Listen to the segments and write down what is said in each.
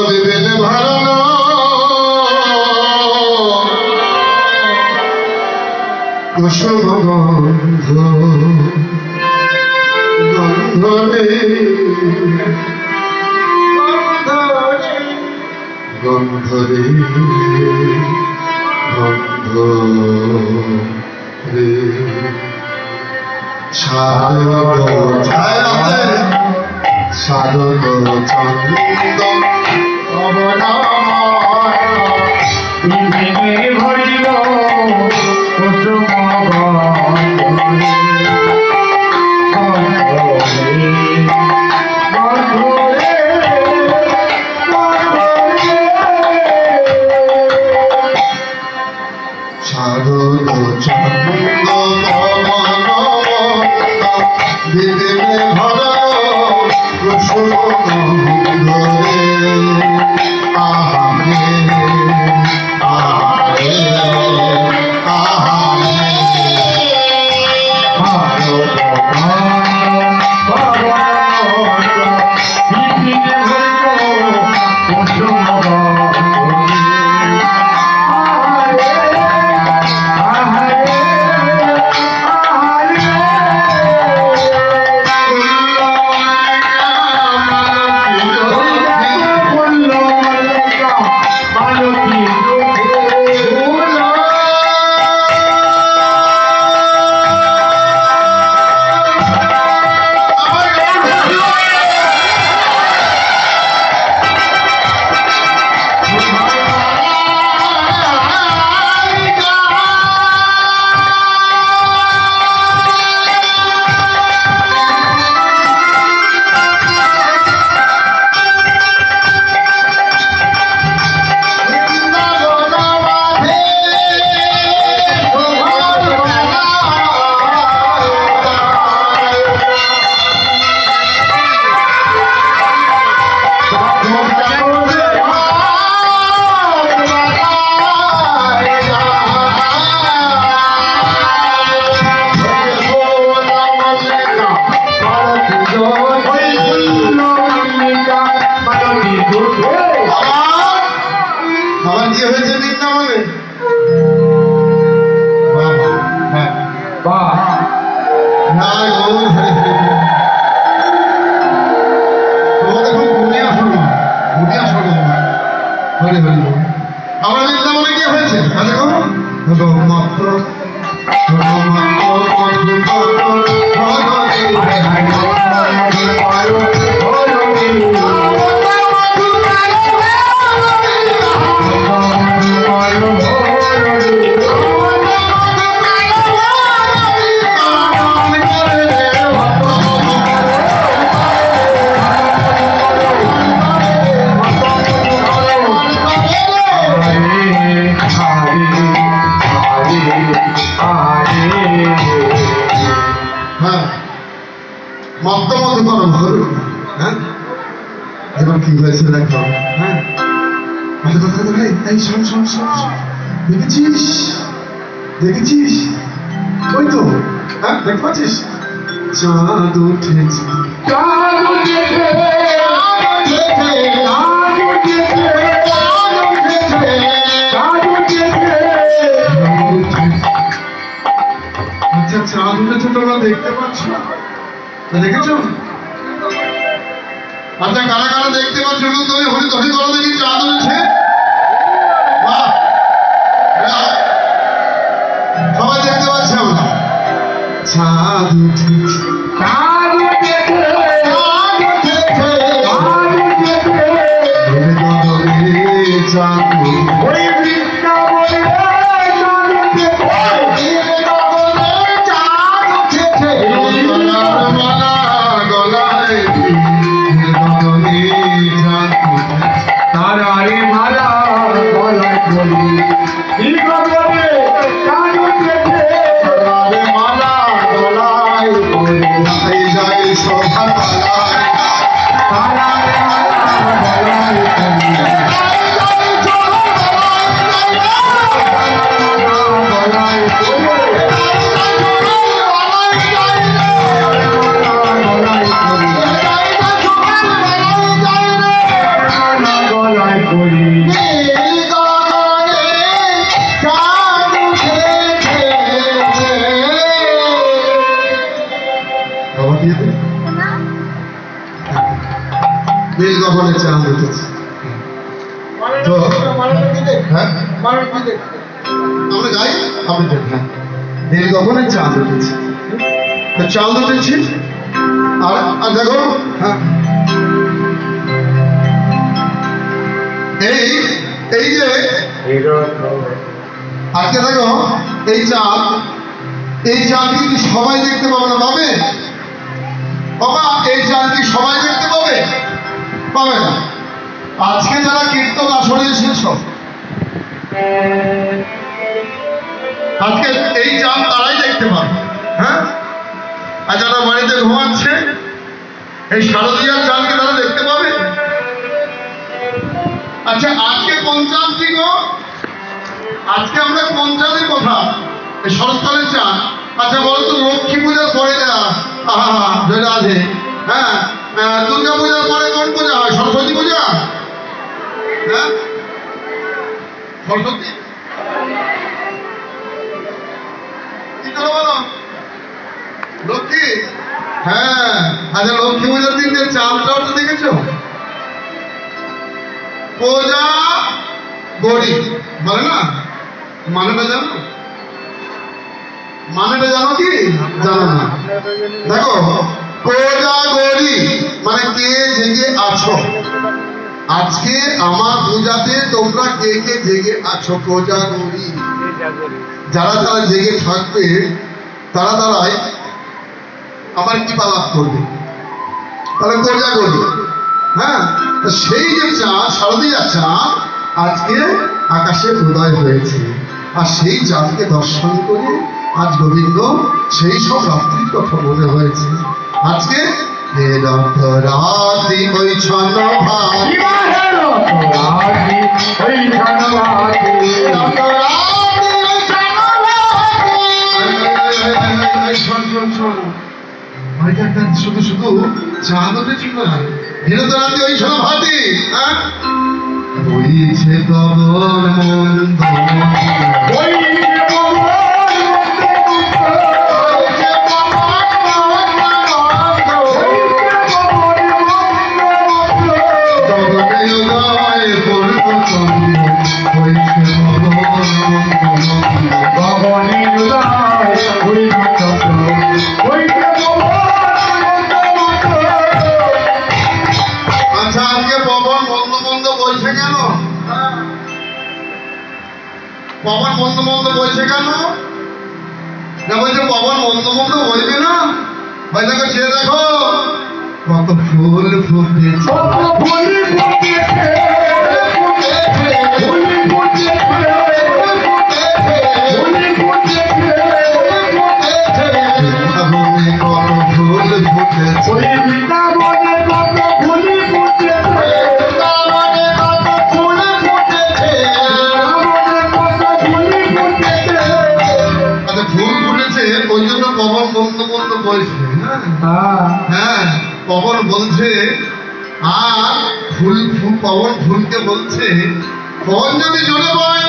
দিদিন ভালো কুসুম গন্ধ গন্ধরে গন্ধরে গন্ধরে সাধন সাধন চন্দ ভরিল কুসুম সাধন চন্দ দিদিনে ভরা কুসুম গন্ধরে আহারে আহারে আমার কি হয়েছে বৃন্দাবনে তোমাদের খুব গুনিয়া শোনো হরে হরে আমার বৃন্দাবনে কি হয়েছে দেখো মাত্র এবার কি হয়েছে দেখো হ্যাঁ দেখেছিস দেখেছিস ওই তো হ্যাঁ দেখতে পাচ্ছিস চাঁদ উঠেছে আচ্ছা চাঁদ উঠেছে তোমরা দেখতে পাচ্ছ দেখেছো আচ্ছা কারা কারা দেখতে পাচ্ছ তুমি হরি ধরি করো দেখি চাঁদ উঠছে সবাই দেখতে পাচ্ছি আমরা চাঁদ উঠেছে মালা গলায় নীল গগনে চাঁদ উঠেছে। তো হ্যাঁ আমরা গাই আপনি দেখ, হ্যাঁ নীল গগনে চাঁদ উঠেছে। তো চাঁদ উঠেছে আর আর দেখো, হ্যাঁ এই এই যে আজকে দেখো এই চাঁদ কিন্তু সবাই দেখতে পাবে না, পাবে বাবা? এই চাঁদ কি সবাই দেখতে পাবে? পাবে না। আজকে যারা কীর্তন আসরে এসেছ, আজকে এই চাঁদ তারাই দেখতে পাবে। হ্যাঁ, আর যারা বাড়িতে ঘুমাচ্ছে এই শারদীয়ার চাঁদকে তারা দেখতে পাবে। আচ্ছা আজকে কোন চাঁদ কি গো? আজকে আমরা কোন চাঁদের কথা? এই শরৎকালের চাঁদ। আচ্ছা বলো তো, লক্ষ্মী পূজার পরে জয় রাধে, হ্যাঁ দুর্গা পূজার পরে কোন পূজা হয়? সরস্বতী পূজা। হ্যাঁ সরস্বতী কি করে বলো? লক্ষ্মী। হ্যাঁ আচ্ছা লক্ষ্মী পূজার দিন যে চাঁদটা ওটা দেখেছো? পূজা গড়ি বলে না, মানেটা জানো? মানেটা জানো কি? জানো না? দেখো পূজা গড়ি মানে কে জেগে আছো। আজকে আমার পূজাতে তোমরা কে কে জেগে আছো? পূজা গড়ি। যারা যারা জেগে থাকবে তারা তারাই আমার কৃপা লাভ করবে। তাহলে পূজা গড়ি। হ্যাঁ, সেই যে চাঁদ, শারদীয়া চাঁদ আজকে আকাশে উদয় হয়েছে। আর সেই চাঁদকে দর্শন করে আজ গোবিন্দ সেই সব রাত্রির কথা মনে হয়েছে। আজকে রাত্রি ওই ছন্ন ভাই শুধু শুধু চাঁদ উঠেছিল না, হিরত রাতে ওই ছন্ন ভাতি বইছে কবর মন্দ পবন মন্দ মন্দ বলছে কেন? না বলছে পবন মন্দ মন্দ বলবে না। ভাই দেখো ছেড়ে দেখো কত ফুল ফুটেছে, ওই জন্য পবন মন্দ মন্দ বলছে। হ্যাঁ পবন বলছে, আর ফুল পবন ফুলকে বলছে পবন যদি জোরে বয়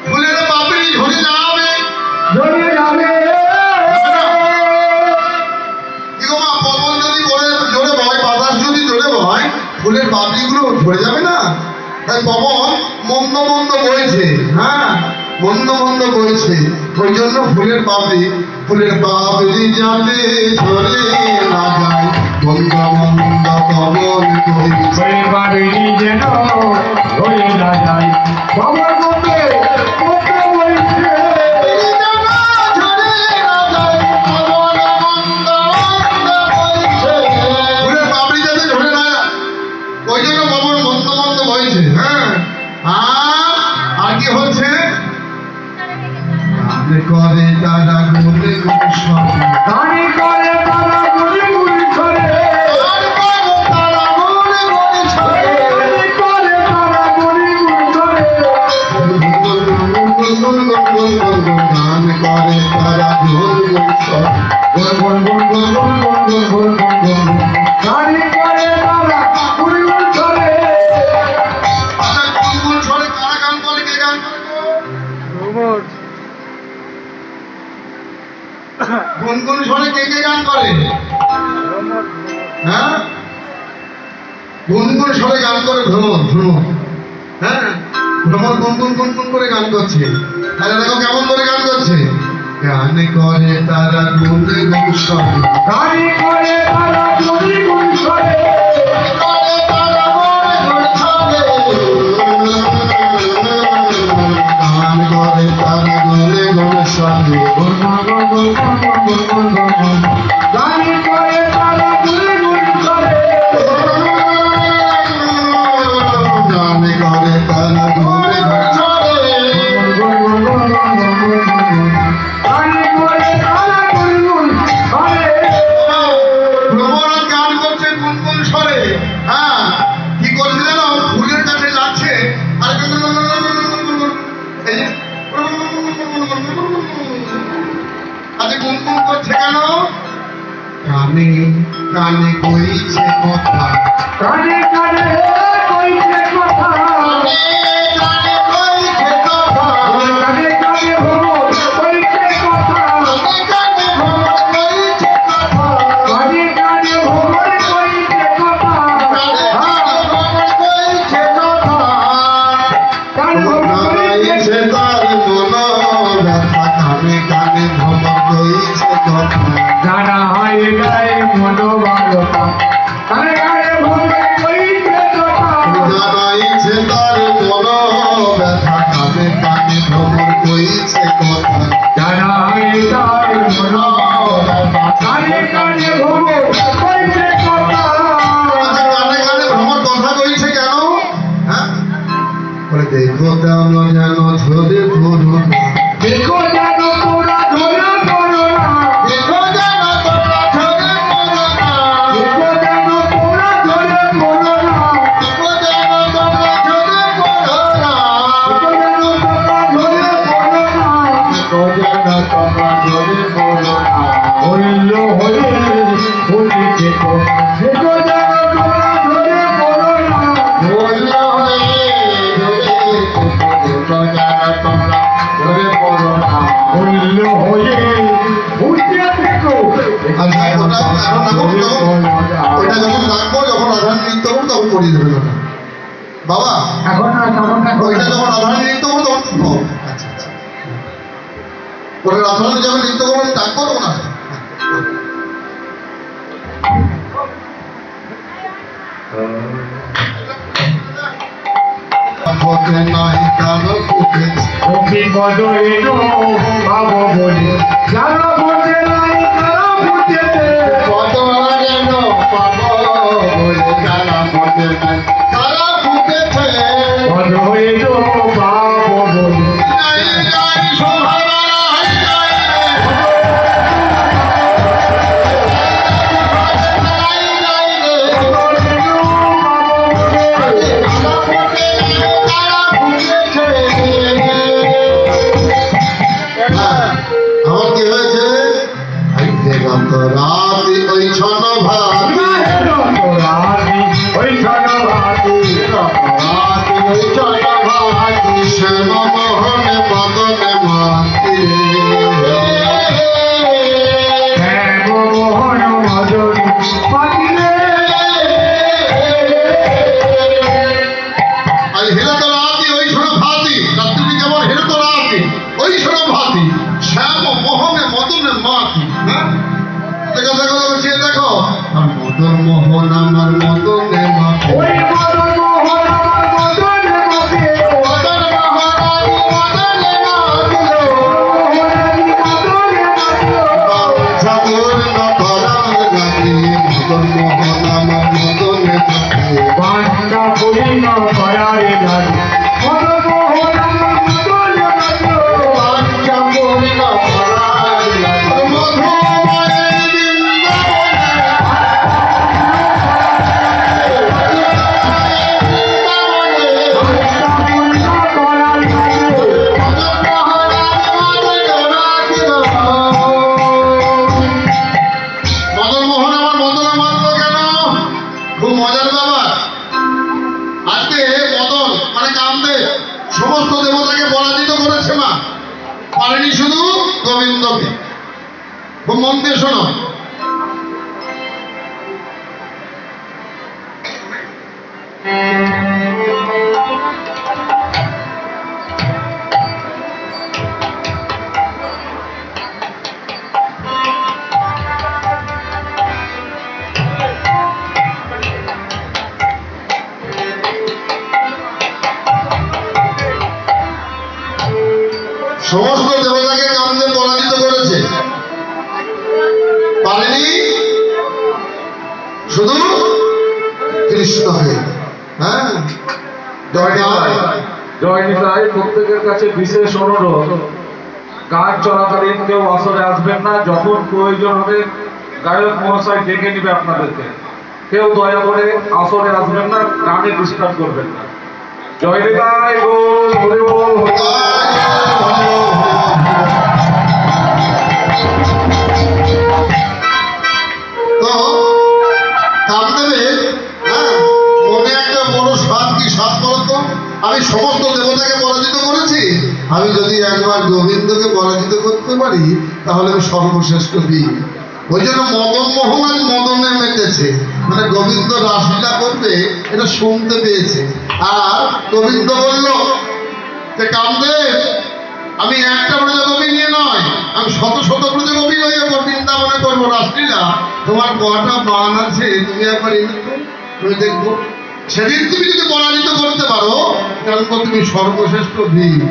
ফুলের পাপড়ি ঝরে যাবে, ঝরে যাবে। কি গো মা, পবন যদি জোরে বয়, বাতাস যদি জোরে বয়, ফুলের পাপড়ি গুলো ঝরে যাবে না? তাই পবন মন্দ মন্দ বইছে। হ্যাঁ মন্দ মন্দ বইছে, ওই জন্য ফুলের পাপড়ি যাতে ঝরে না যায়। মন্দ মন্দ পবন বইছে যেন ঝরে না যায়। পবন ফুলের পাপড়ি যাতে ঝরে না যায়, ওই জন্য পবন মন্দ মন্দ বইছে। হ্যাঁ আর কি হচ্ছে? করে তারা গুলি গুলি সরে, গানে করে তারা গুলি গুলি সরে, তারা গুলি গুলি সরে, করে তারা গুলি গুলি সরে, গান করে তারা গুলি গুলি সরে, গানে করে তারা গুলি গুলি সরে। আচ্ছা গুলগুল সরে কারা গান করে? কে গান করে? গুনগুন সরে কে কে গান করে? হ্যাঁ গুনগুন সরে গান করে ভ্রমণ ভ্রমণ, হ্যাঁ ভ্রমণ গুনগুন গুনগুন করে গান করছে। তাহলে দেখো কেমন করে গান করছে, গান করে তারা গুনে গুন সরে, গান করে তারা গুনি গুন সরে, করে তারা গুনে গুন সরে, গান করে তারা গুনে গুন সরে, গান করে তারা গুনি গুন সরে, গান করে তারা গুনে গুন সরে। গান করে তারা গুনি গুন সরে। ভ্রমণ গান করছে গুনগুন স্বরে। হ্যাঁ কি করছে জানো, ফুলের কাছে যাচ্ছে আর এই যে আজ গুনগুন করছে কেন, কানে কানে কইছে কথা, কানে কানে কইছে কথা, কানে কানে কইছে কথা, কানে কানে ভ্রমণ কইছে কথা, কানে কানে ভ্রমণ কইছে কথা, কানে কানে ভ্রমণ কইছে কথা, কানে কানে ভ্রমণ কইছে কথা। কানে ভ্রমণ কইছে গাইছে তার মন ব্যথা, কানে কানে ভ্রমণ কইছে কথা, জানা হয় গায়ে মনোবালতা, কানে কানে ভ্রমণ কইছে কথা, গাইছে তার মন ব্যথা, কানে কানে ভ্রমণ কইছে কথা। জানা হয় গায়ে মনোবালতা, কানে কানে ভ্রমণ কইছে কথা। আচ্ছা, কানে কানে ভ্রমণ কথা কইছে কেন, হ্যাঁ বলে দেখো কেন যেন ঝরে ধরো না, দেখো যেন তোরা ধরে ধরো না, দেখো যেন তোরা ঝরে ধরো না, দেখো যেন তোরা ধরে ধরো না, দেখো যেন তোরা ঝরে ধরো না, দেখো যেন তোরা ধরে ধরো না, দেখো যেন তোরা ঝরে ধরো না। হইল হয়ে হইছে তো, দেখো যেন তোরা ধরে ধরো না, বলল হয়ে দেখো যেন তোমরা ঝরে পড়ো না। হইল হয়ে হইছে দেখো, আচ্ছা, ওইটা যখন রাখবো, যখন আধান নৃত্য করবো তখন করিয়ে দেবেন ওটা বাবা। এখন না তখন না ওইটা যখন আধান নৃত্য করবো তখন ও, আচ্ছা আচ্ছা, ওটা আধান যখন নৃত্য করবো আমি ডাকবো তখন আসবে। পথে নাই কারো ফুটেছে, বিপদ এলো ভাব বলে, যারা বুঝে নাই তারা বুঝেছে, কত যেন পাবো বলে যারা পথে নাই তারা ফুটেছে। বিপদ এলো ভাব বলে, নাই নাই সোহারা হাই নাই নাই নাই রে, বিপদ এলো ভাব বলে, তারা ফুটে তারা ফুটেছে। আমার কি হয়েছে, আইতে গত রাত ওই ছন ভাত, ওই ছড়া ভাতি, রাত ওই ছন ভাত, শ্যাম মোহনে বদনে মাতি শ্যাম মোহন মদন পাতিলে, আজ হেরে তো রাতি ওই ছন ভাতি, রাত্রি কেমন হেরে তো রাতি ওই ছন ভাতি, শ্যাম মোহনে মদনে মাতি। হ্যাঁ দেখো দেখো বলছি, দেখো আর মদন মোহন আমার মদনে মাতি, ওই মদন মোহন আমার মদন মাতে, মদন মোহন আমি মদনে মাতি, মোহনারি মদন মাতে, পূর্ণ করার লাগে মদন মোহন আমার মদনে মাতি। বান্দা পূর্ণ করারে লাগে, মদন মোহন আমার মদন মাতে, বাঞ্ছা পূর্ণ করার লাগে মধুময় পারেনি শুধু গোবিন্দকে। খুব মন দিয়ে শোনো, সমস্ত দেবতাকে কামদেব পরাজিত করেছে, পারেনি শুধু কৃষ্ণকে। হ্যাঁ, জয় নিতাই। প্রত্যেকের কাছে বিশেষ অনুরোধ, গান চলাকালীন কেউ আসরে আসবেন না। যখন প্রয়োজন হবে গায়ক মহাশয় ডেকে নিবে আপনাদেরকে। কেউ দয়া করে আসরে আসবেন না, গানে ডিস্টার্ব করবেন না। জয় নিতাই, বল হরি বল হরি বল। তো কামদেবের মনে একটা বড় স্বাদ, কি স্বাদ বলতো, আমি সমস্ত দেবতাকে পরাজিত করেছি, আমি যদি একবার গোবিন্দকে পরাজিত করতে পারি তাহলে আমি সর্বশ্রেষ্ঠ বীর। ওই জন্য মদন মোহন আজ মদনে মেতেছে, মানে গোবিন্দ রাসলীলা করবে এটা শুনতে পেয়েছে। আর গোবিন্দ বলল যে কামদেব, আমি একটা ব্রজগোপী নিয়ে নয়, আমি শত শত ব্রজগোপী হয়ে বৃন্দাবনে করবো রাসলীলা। তোমার কটা বান আছে তুমি একবার এনে তো, তুমি দেখবো। সেদিন তুমি যদি পরাজিত করতে পারো তাহলে তো তুমি সর্বশ্রেষ্ঠ বীর।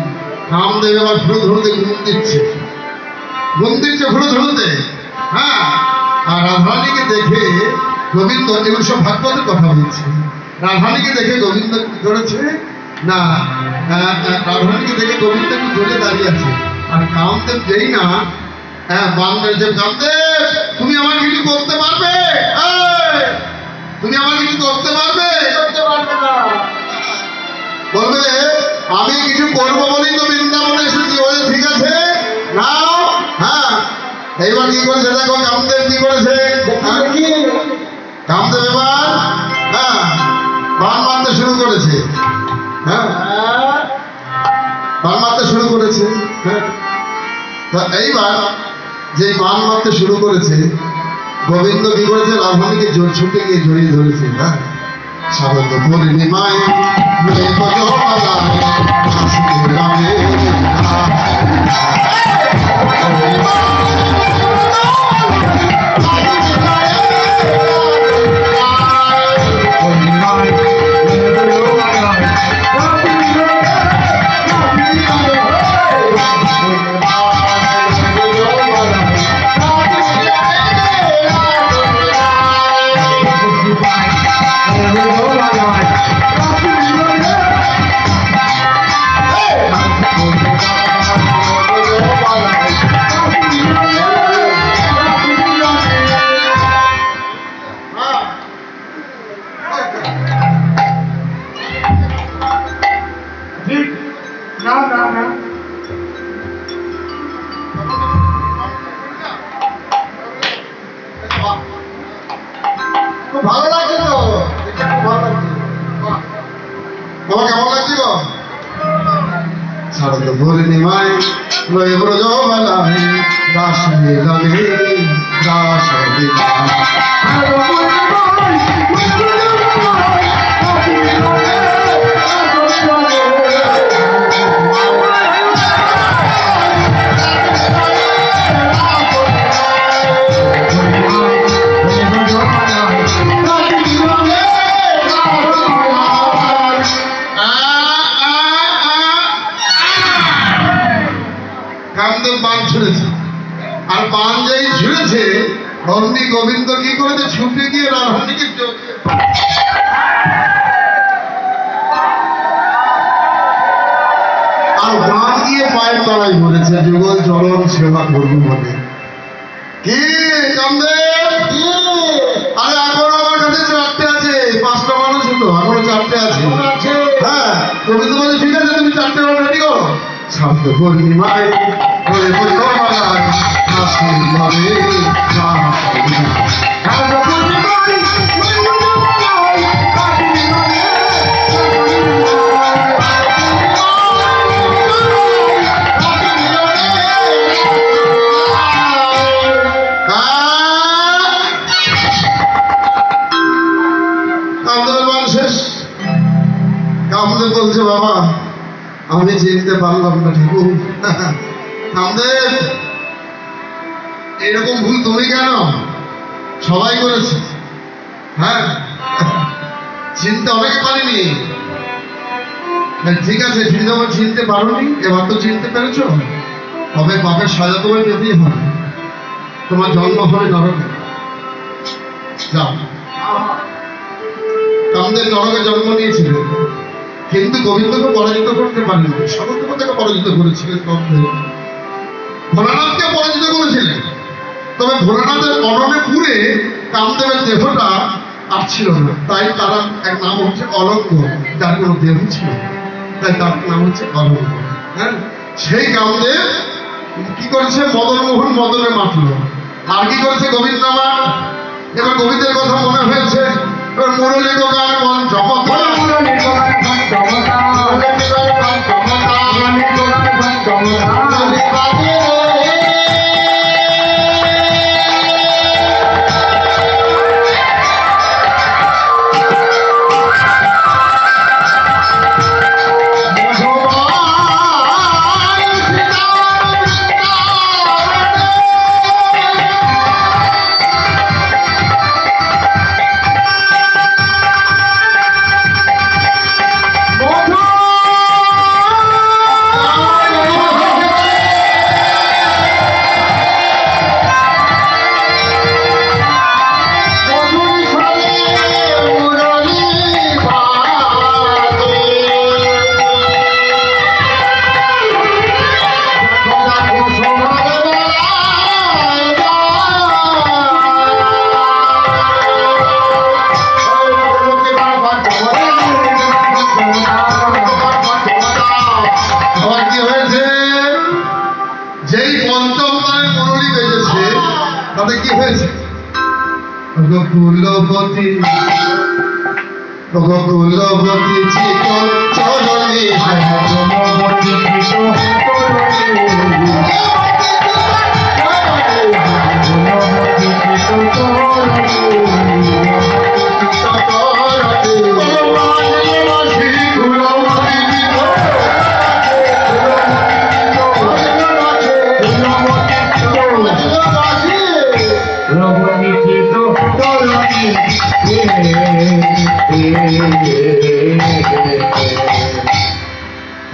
কামদেব এবার ভুরু ধরুতে ঘুম দিচ্ছে, ভুরু ধরুতে। হ্যাঁ, আর রাধারানীকে দেখে গোবিন্দ, এগুলো সব ভাগবতের কথা বলছে, রাধারানীকে দেখে গোবিন্দ কি করেছে না, রাধারানীকে দেখে গোবিন্দ একটু দূরে দাঁড়িয়ে আছে। আর কামদেব যেই না বান মেরেছে, কামদেব তুমি আমার কিছু করতে পারবে? তুমি আমার কিছু করতে পারবে? করতে পারবে না। বলবে আমি কিছু করবো বলেই তো বৃন্দাবনে এসেছি। বলে ঠিক আছে নাও। হ্যাঁ, এইবার কি করেছে দেখো কামদেব কি করেছে। কামদেব এবার বান মারতে শুরু করেছে। হ্যাঁ, বান মারতে শুরু করেছে। হ্যাঁ, তা এইবার যে বান মারতে শুরু করেছে, গোবিন্দ কি করেছে, রাধারানীকে জোর ছুটে গিয়ে জড়িয়ে ধরেছে। হ্যাঁ, শারদ পূর্ণিমায় ভালো লাগছে তো, ভালো লাগছে। তোমার কেমন লাগছে গো? শারদ পূর্ণিমায় লয়ে ব্রজবালায় রাস মিলনে রাস লীলা। কামদেব বান ছুঁড়েছে, আর বান যেই ছুঁড়েছে অমনি গোবিন্দ কি করেছে, ছুটে গিয়ে রাধারানীকে আর বান গিয়ে পায়ের তলায় ধরেছে, যুগল চরণ সেবা করবো বলে। কি কামদেব, আরে এখন আমার কাছে 4টে আছে, 5টা মানুষ হতো, এখনো 4টে আছে। হ্যাঁ, গোবিন্দ বলে ঠিক আছে তুমি 4টে রেডি করো। শারদ পূর্ণিমায় হয়ে ব্রজবালায় রাস মিলনে রাস লীলা। শারদ পূর্ণিমায় হয়ে ব্রজবালায় রাস মিলনে কামদেব বলছে, বাবা আমি চিনতে পারলাম না ঠাকুর। কামদেব, এরকম ভুল তুমি কেন? সবাই করেছে। হ্যাঁ, চিনতে অনেকে পারিনি। ঠিক আছে, যখন চিনতে পারোনি, এবার তো চিনতে পেরেছ, তবে পাপের সাজা তোমায় পেতেই হবে। তোমার জন্ম হবে নরকে। যাও। কামদেব নরকে জন্ম নিয়েছিলেন, কিন্তু গোবিন্দকে পরাজিত করতে পারেনি। সকলকে পরাজিত করেছিলেন কামদেব। ভোলানাথকে পরাজিত করেছিলেন, তবে ভোলানাথের অননে পুরে কামদেবের দেহটা আর ছিল না। তাই তার এক নাম হচ্ছে অলঙ্গ, যার কোনো দেহ ছিল না। তাই তার নাম হচ্ছে অলঙ্গ। হ্যাঁ, সেই কামদেব কি করেছে? মদন মোহন মদনে মাতল। আর কি করেছে? গোবিন্দ নামার। এবার গোবিন্দের কথা মনে হয়েছে, এবার মুরলী দোকান মন জমতা। কুলবতী কুলবতী চিত চরণী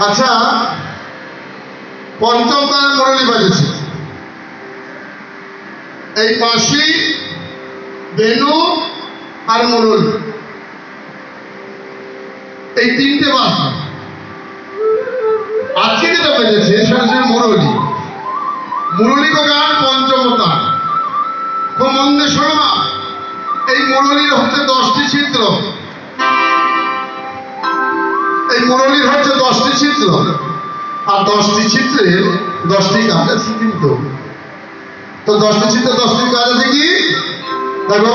আচ্ছা, পঞ্চম তারের মুরলী বাজেছে। এই বাঁশি, বেনু আর মুরলী, এই তিনটে বাজনা। আজকে যেটা বেজেছে সেটা হচ্ছে মুরলী। মুরলী গান পঞ্চম তার। খুব মন দিয়ে শোনো না, এই মুরলীর হচ্ছে 10টি ছিদ্র। এই মুরলীর হচ্ছে 10টি ছিদ্র, আর 10টি ছিদ্রে 10টি কাজ আছে। কিন্তু তো 10টি ছিদ্রে 10টি কাজ আছে কি? দেখো,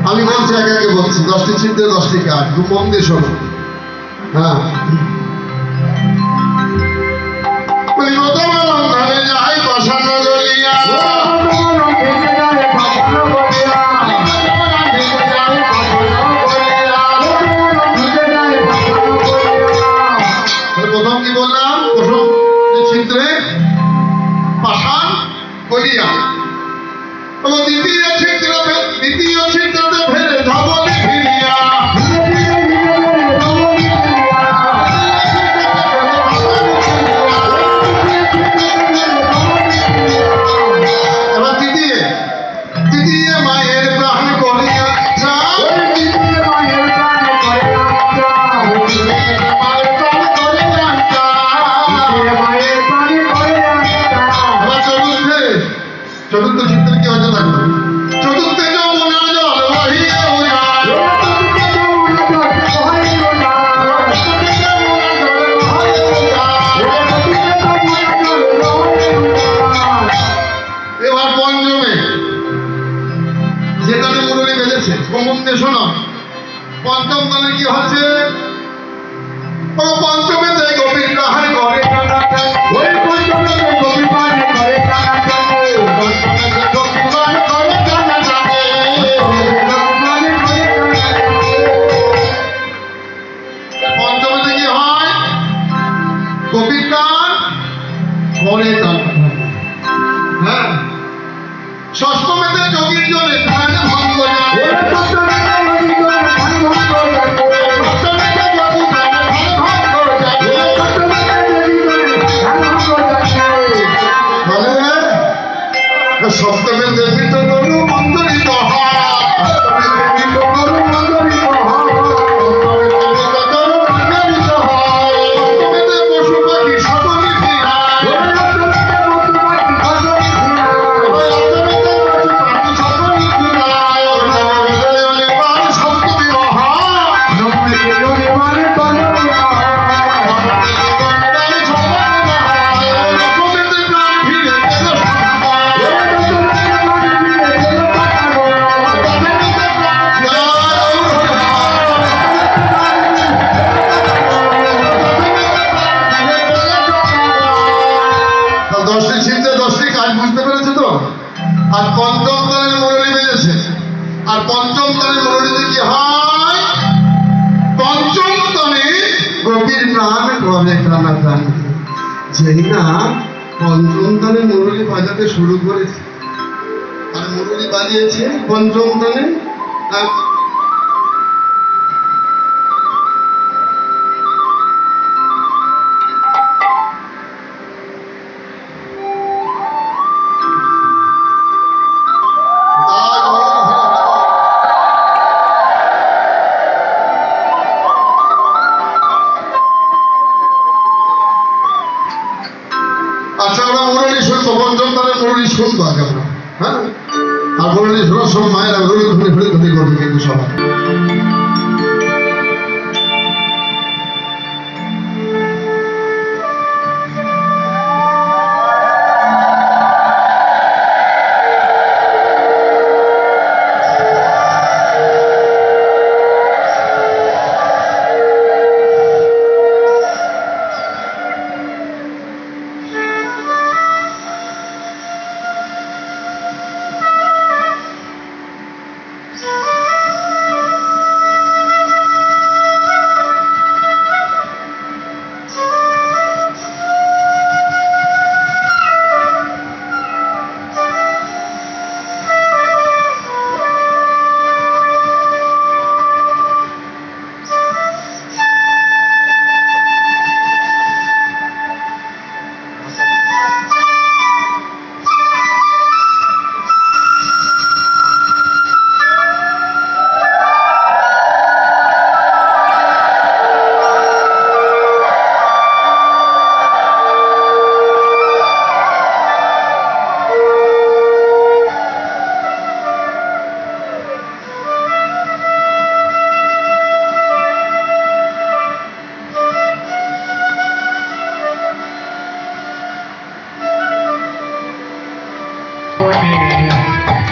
আমি বলছি, একে একে বলছি। 10টি ছিদ্রে 10টি কাজ, খুব মন দিয়ে শোনো। হ্যাঁ, যাই পাশানো গলিয়া, প্রথম কি বললাম? প্রথম ছিদ্রে পাষাণ গলিয়া, এবং দ্বিতীয় ছিদ্রতে ফেরে ধবলে ফিরিয়া। এবার তৃতীয় মায়ের প্রাণ করিয়া চতুর্থ চিত্র কি হচ্ছে? থাকবে চতুর্থ যমুনা জল বহিয়া এবার পঞ্চমে যেটাতে মুরলী বেজেছে, গোমন্দে শোনো। পঞ্চম তালে কি হচ্ছে? পঞ্চমেতে গোপীর কাহার করে পঞ্চমীতে কি হয়? যেই না পঞ্চম তানে মুরলি বাজাতে শুরু করেছে, আর মুরলি বাজিয়েছে পঞ্চম তানে। আচ্ছা, আমরা মুরলি শুনবো, পঞ্চম তানে মুরলি শুনবো আগে আমরা, হ্যাঁ? আর মুরলি শোনার সব মায়েরা ঘুরে করবে কিন্তু সবাই।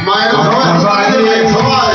মায়েরা সবাই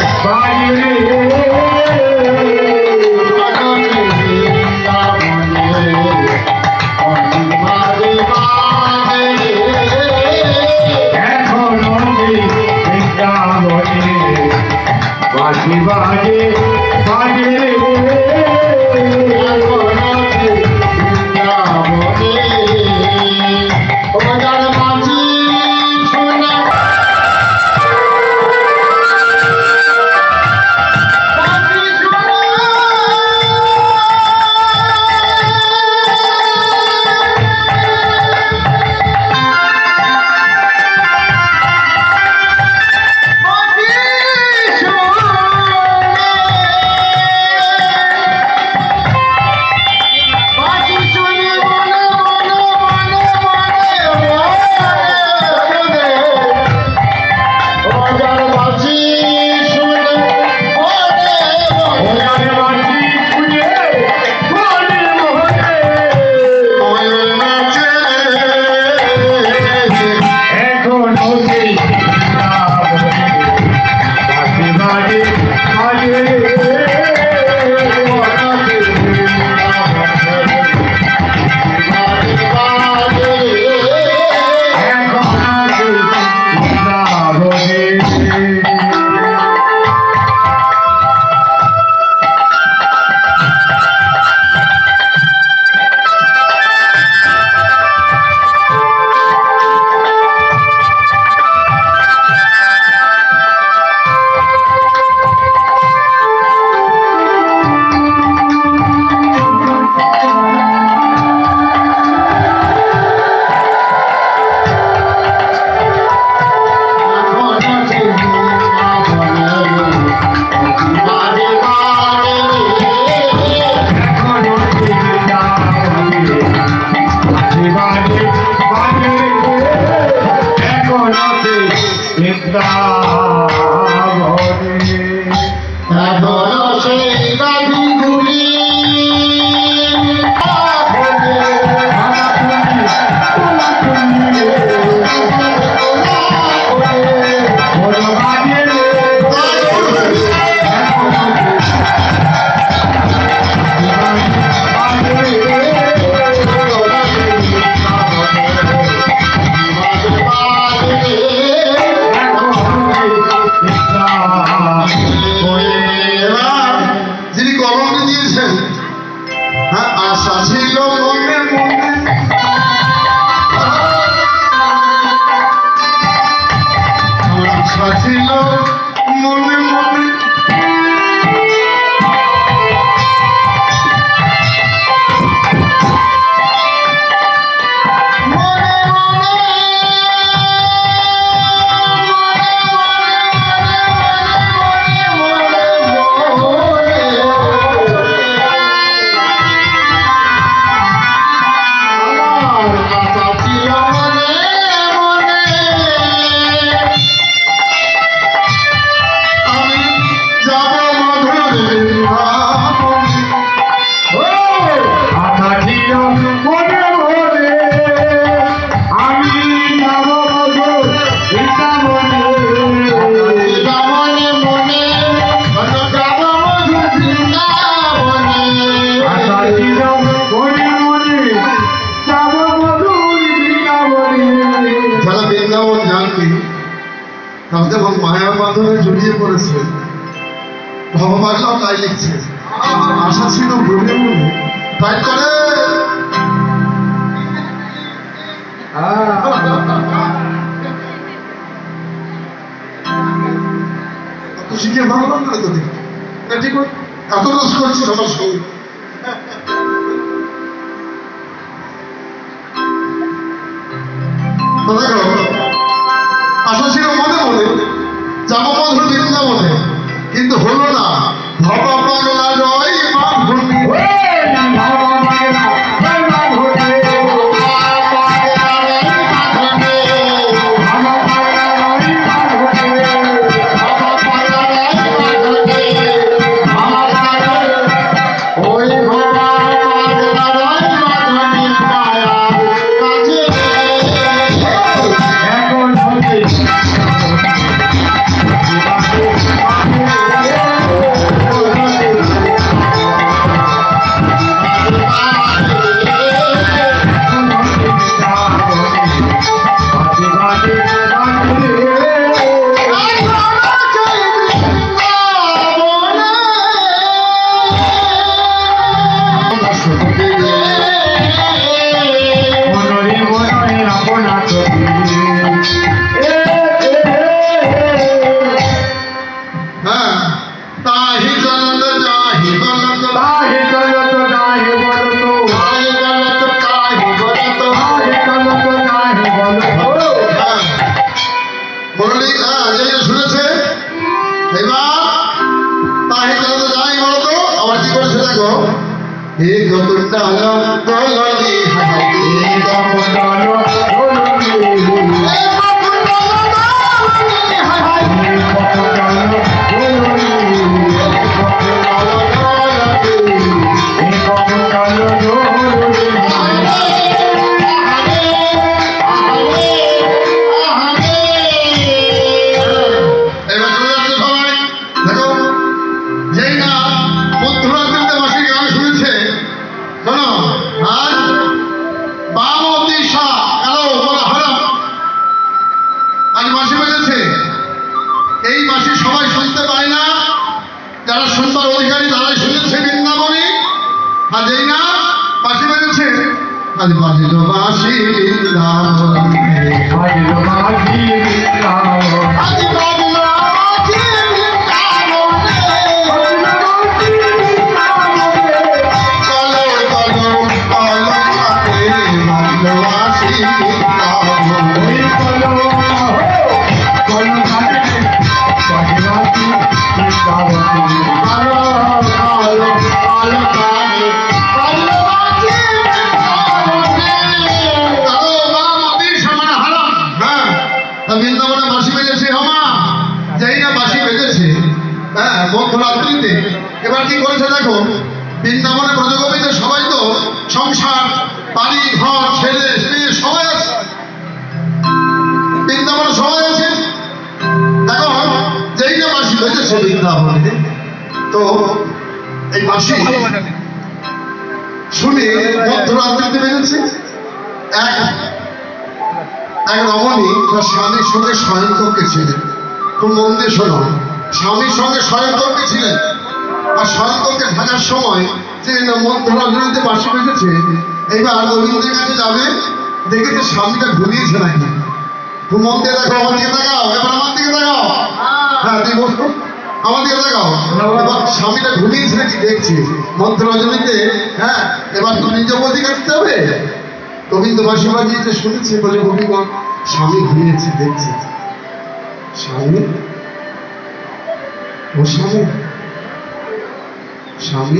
আশা ছিল মনে মনে যেমন মায়ার মাধ্যমে জড়িয়ে পড়েছে, ভববাগলাও তাই লিখছে। আশা ছিল ভুলে মনে তাই করে শিখে ভালো লাগলো তো দেখি ঠিক এত রস করছিস আমার সঙ্গে। দেখো আশা ছিল মনে মনে যাবো বন্ধু বৃন্দাবনে, কিন্তু হলো না। ভবা পাগলা রয় মাধুরী এবার কি করেছে দেখো, বৃন্দাবনে ব্রজগোপীদের সবাই তো সংসার বাড়ি ঘর ছেলে মেয়ে সবাই আছে, বৃন্দাবনে সবাই আছে। দেখো যেই না মাসি বেঁচেছে বৃন্দাবনে, তো এই মাসি শুনে মধ্যরাত্রিতে বেঁচেছে। এক রমণী তার স্বামীর সঙ্গে শয়ন করতেছিলেন। খুব মন দিয়ে শোনো, স্বামীর সঙ্গে শয়ন করতেছিলেন, আর শয়ন করতে থাকার সময় যে মধ্যরাত্রিতে বাসি বেঁচেছে। এইবার গোবিন্দের কাছে যাবে, দেখেছে স্বামীটা ঘুমিয়েছে নাকি। খুব মন দিয়ে দেখো, আমার দিকে তাকাও, এবার আমার দিকে তাকাও। হ্যাঁ তুই বসো, আমার দিকে তাকাও। এবার স্বামীটা ঘুমিয়েছে নাকি দেখছি মধ্যরজনীতে। হ্যাঁ এবার তুমি নিজ বলতে কাটতে হবে। গোবিন্দ বাসি বাজিয়েছে শুনেছি, বলে গোপীগণ স্বামী ঘুমিয়েছে দেখছি। স্বামী ও স্বামী, স্বামী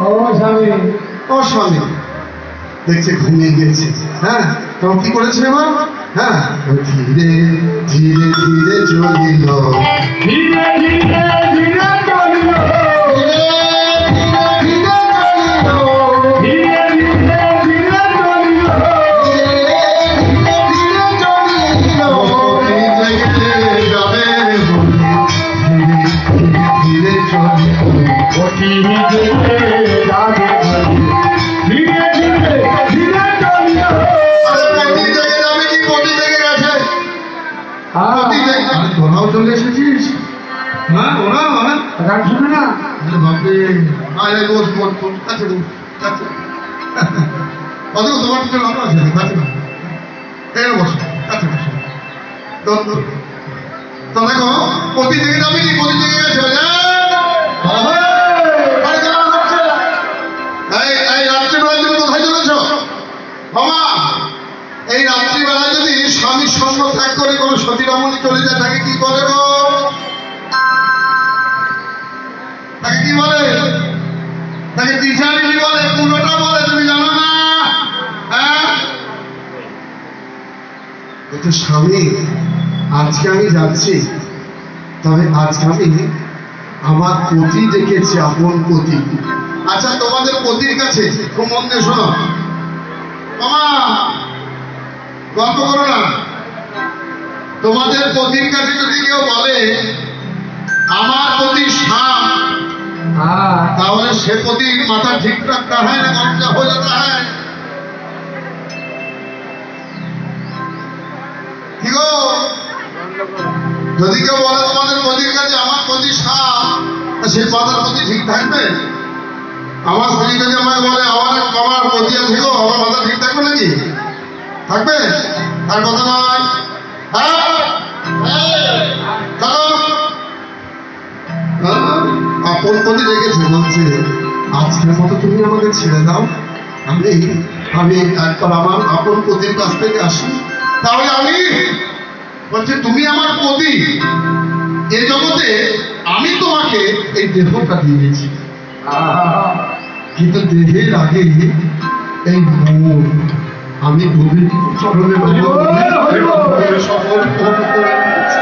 ও স্বামী, ও স্বামী দেখছে ঘুমিয়ে গিয়েছে। হ্যাঁ তখন কি করেছে এবার? হ্যাঁ ধীরে ধীরে ধীরে চলিল, ধীরে ধীরে ধীরে চলিল, তোরাও চলে এসেছিস? হ্যাঁ ওরা গান শুনে না? বাপরে, আয় বস বস বস, কাছে বস, কাছে। অথবা তোমার কিছু ভালো আছে, কাছে না, এই বসো, কাছে বসো। তো দেখো, প্রতি দিকে যাবি, প্রতি দিকে গেছে। এই রাত্রিবেলা তুমি কোথায় চলেছ? বাবা, এই রাত্রিবেলা যদি স্বামীর সঙ্গ ত্যাগ করে কোনো সতী রমণী চলে যায়, তাকে কি বলে গো? তাকে কি বলে? তাকে দিশারি বলে, পুরোটা বলে, তুমি জানো না? হ্যাঁ, এটা স্বামী, আজকে আমি যাচ্ছি, তবে আজকে আমি আমার পতি দেখেছি, আপন পতি। আচ্ছা, তোমাদের পতির কাছে খুব মন দিয়ে শোনো মামা, গল্প করো না। তোমাদের পতির কাছে যদি কেউ বলে আমার পতি শাম, তাহলে সে পতির মাথা ঠিক রাখতে হয় না, গরমটা হয়ে যেতে হয়। কি গো, যদি কেউ বলে তোমাদের পতির কাছে আমার পতি শাম, সেই মাথার পতি ঠিক থাকবে? আমার স্ত্রী যদি আমাকে বলে আমার পতি আছে গো, আমার মাথা ঠিক থাকবে নাকি? থাকবে? তার কথা নয়। আপন পতি রেখেছে, বলছে আজকের মতো তুমি আমাকে ছেড়ে দাও, আমি একবার আমার আপন পতির কাছ থেকে আসি, তাহলে আমি বলছে তুমি আমার পতি, এ জগতে আমি তোমাকে এই দেহটা দিয়েছি, কিন্তু দেহের আগে এই মন আমি গভীর চরণে সমর্পণ করে দিয়েছি।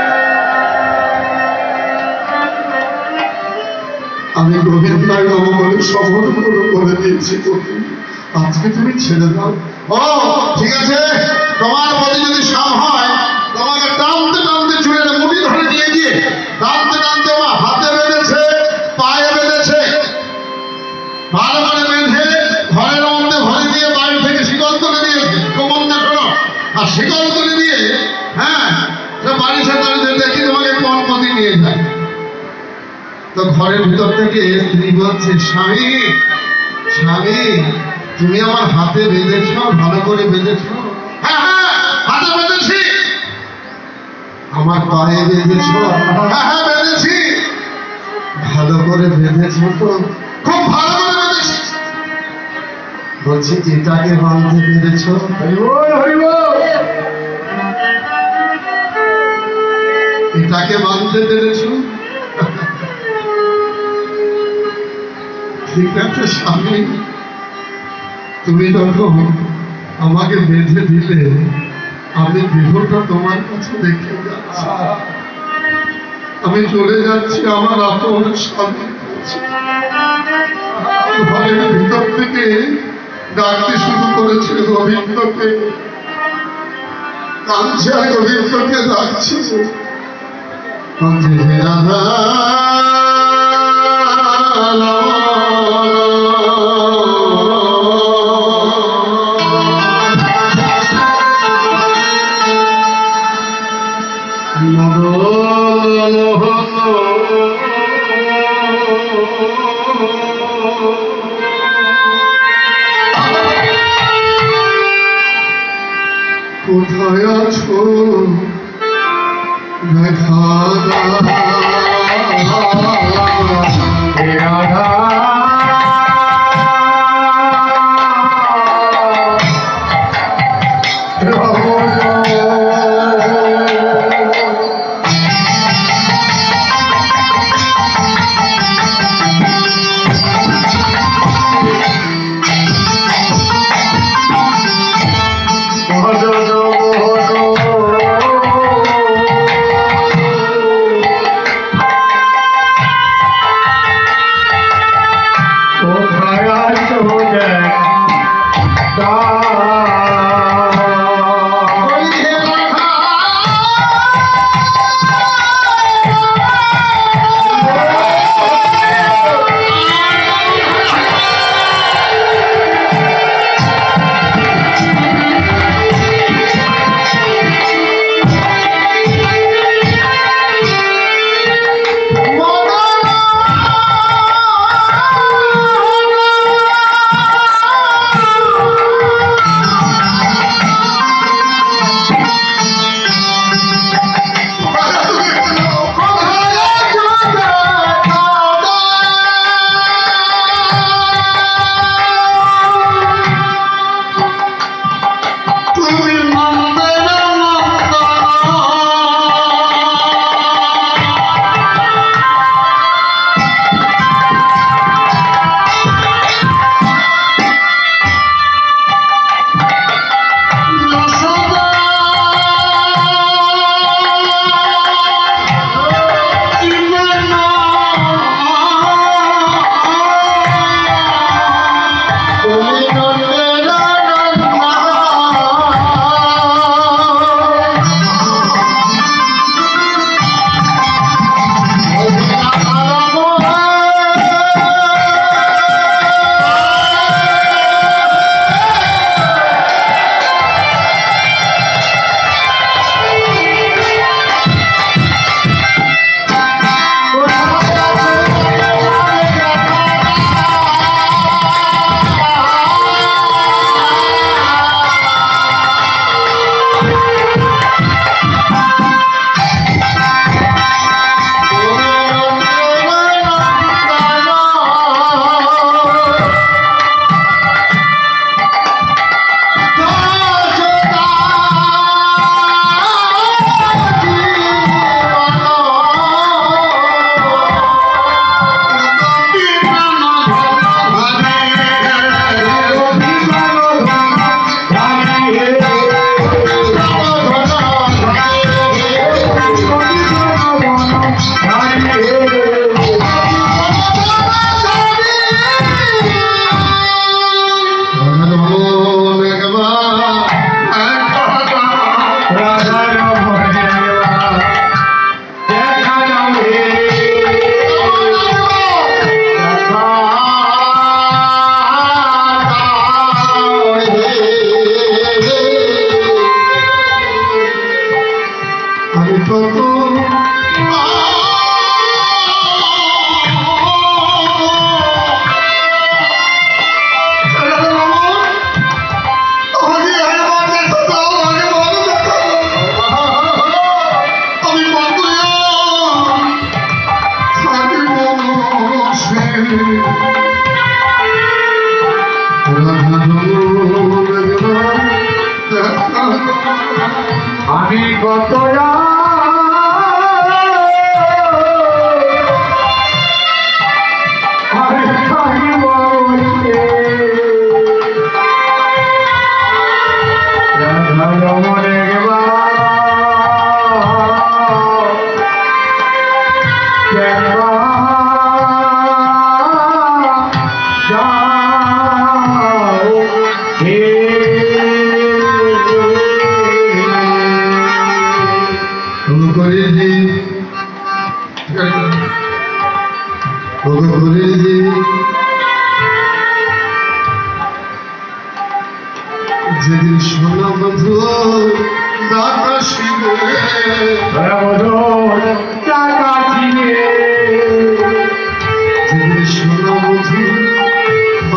আমি গভীর প্রায় নবমনে সমর্পণ করে দিয়েছি। আজকে তুমি ছেড়ে দাও। ও ঠিক আছে, তোমার প্রতি যদি সাম হয়, তোমাকে টানতে টানতে চুড়ে মুঠি ধরে নিয়ে গিয়ে টানতে টানতে আমার হাতে বেঁধেছে, পায়ে বেঁধেছে, ভালো করে বেঁধে ঘরের মধ্যে ভরে দিয়ে বাইরে থেকে শিকল তুলে দিয়েছে। কোমর না শোনো, আর শিকল তুলে দিয়ে হ্যাঁ বাড়ি সাথে দেখি তোমাকে কোন পতি নিয়ে যায়। তো ঘরের ভিতর থেকে স্ত্রী বলছে স্বামী, স্বামী তুমি আমার হাতে বেঁধেছ, ভালো করে বেঁধেছ? হ্যাঁ হ্যাঁ, হাতে বেঁধেছি। আমার পায়ে বেঁধেছ? হ্যাঁ হ্যাঁ বেঁধেছি। ভালো করে বেঁধেছ তো? খুব ভালো করে বেঁধেছি। বলছি এটাকে বাঁধতে পেরেছ? এটাকে বাঁধতে পেরেছ? ঠিক আছে স্বামী, তুমি যখন আমাকে বেঁধে দিলে, আমি দেহটা তোমার কাছে রেখে যাচ্ছি, আমি চলে যাচ্ছি আমার আপন স্বামীর কাছে। ঘরের ভিতর থেকে ডাকতে শুরু করেছে গোবিন্দকে, কাঁদছে আর গোবিন্দকে ডাকছে, হে রাধা কোথায় আছো দেখা রাধা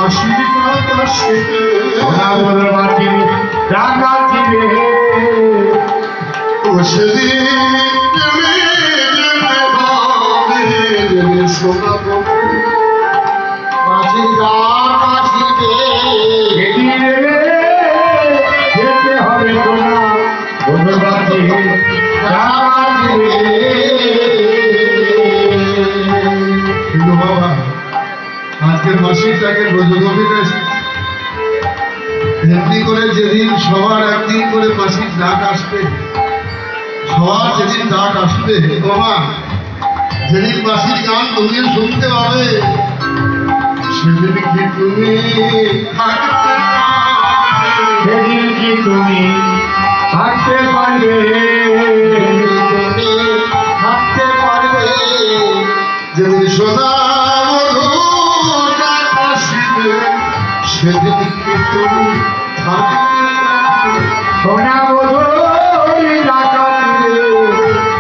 মাসির কাছে আমার মাটি ডাকাতি রে ও সেদিন যেতে হবে শোনাবো মাসির কাছে এগিয়ে যেতে হবে তোরা আমার মাটি ডাকাতি রে কিন্তু বাবা আজকের মাসিটাকে রজগবিতে এমনি করে যেদিন সবার একদিন করে মাসির ডাক আসবে সবার যেদিন ডাক আসবে বাবা যেদিন মাসির গান তুমি শুনতে পাবে সেদিন কি তুমি থাকতে পারবে? সেদিন কি তুমি থাকতে পারবে তুমি থাকতে পারবে যেদিন সোনা মধুর ডাক আসবে সেদিন কি তুমি থাকতে পারবে? সোনা বধূর ডাকাতি রে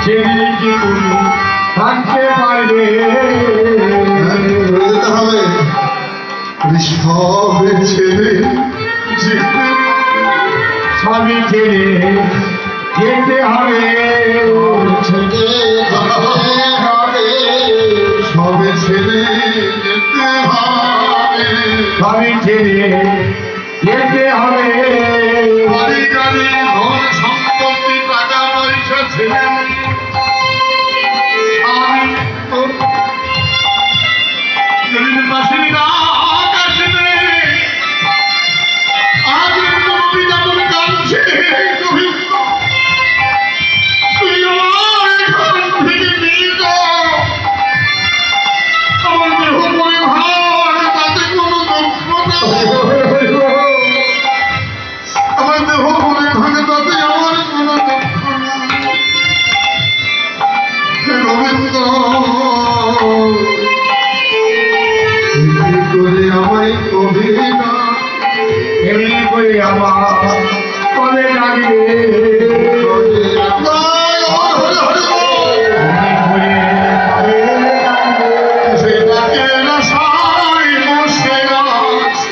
সেদিন কি তুমি থাকতে পারবে যেতে হবে সবে ছেড়ে যেতে সবই ছেড়ে যেতে হবে সবে ছেড়ে যেতে হবে সবই ছেড়ে যেতে হবে বাড়ি গাড়ি ঘর সম্পত্তি টাকা পয়সা ছেড়ে আমি তো যেদিন মাসির ডাক আসবে আজ তুমি যেমন কাঁদছে গোবিন্দ তুই আমার এখান থেকে নিয়ে যাও আমার দেহ করে ভার তাতে কোনো দুঃখ নেই আমার দেহ করে ভাঙে তাতে আমার কোনো দুঃখ নেই হে গোবিন্দ এমনি করে আমায় কবে না এমনি করে আমার কবে লাগবে তাকে রাস্তায় বসে আছে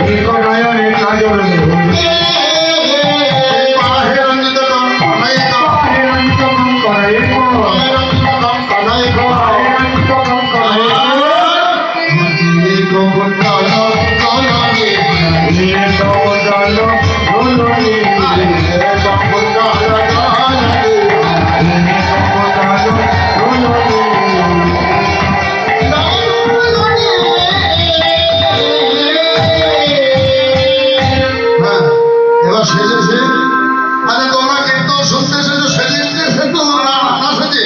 এই নয়নে কাজল হ্যাঁ, এবার সেজেছে আরে তোমরা কিন্তু শুনতে এসেছো সেজেছে সেজো না না সেজে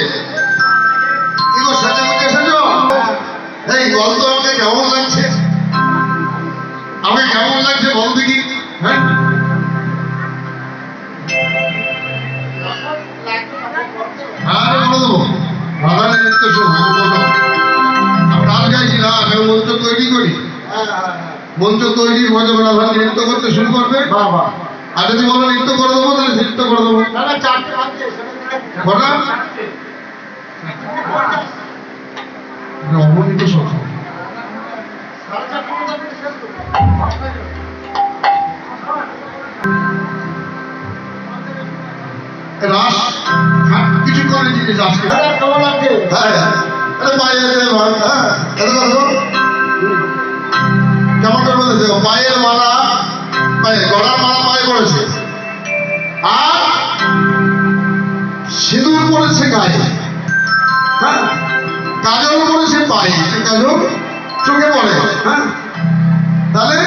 কি গো সেজে মুখে সেজো এই বলতো আমাকে কেমন লাগছে আমাকে কেমন লাগছে বল দেখি হ্যাঁ হ্যাঁ বলে দেবো বাগানের নৃত্য শোনো আমরা আজ গাইছি না আমি মঞ্চ তৈরি করি মঞ্চ তৈরি মজা রাধা নৃত্য করতে শুরু করবে বাবা আর যদি বলো নৃত্য করে দেবো তাহলে নৃত্য করে দেবো কটা অবনীত সব রাস হ্যাঁ, কিছু করে জিনিস আজকে হ্যাঁ আরে পায়ের হ্যাঁ এত কথা কেমন করে বলেছে পায়ের মালা পায়ে গলার মালা পায়ে পড়েছে আর সিঁদুর পড়েছে গায়ে হ্যাঁ কাজল পড়েছে পায়ে কাজল চোখে পড়ে হ্যাঁ তাহলে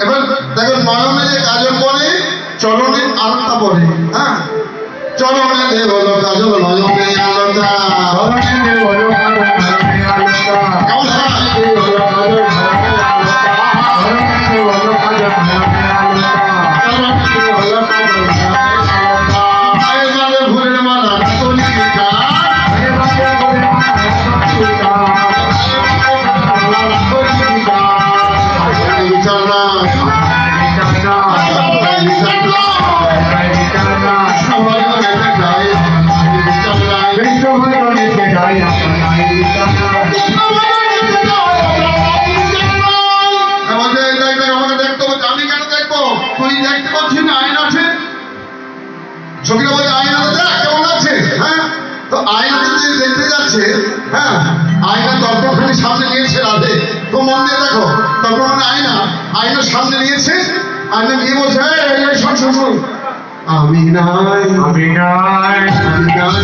এবার দেখো নয়নে যে কাজল পড়ে চরণে আলতা পড়ে হ্যাঁ চরণে দে হলো কাজল নয়নে আলতা কেমন শোনায়? পায়ের মালে ফুলের মালা কলিকা চরণা ছবিটা বলছে আয়নাতে দেখ কেমন লাগছে, হ্যাঁ? তো আয়নাতে যে দেখতে যাচ্ছে, হ্যাঁ, আয়না দর্পণখানি সামনে নিয়েছে রাধে, তো মন দিয়ে দেখো, দর্পণ আয়না, আয়নার সামনে নিয়েছে, আয়না নিয়ে বলছে এই শোন শোন শোন, আমি নাই, আমি নাই, আমি নাই,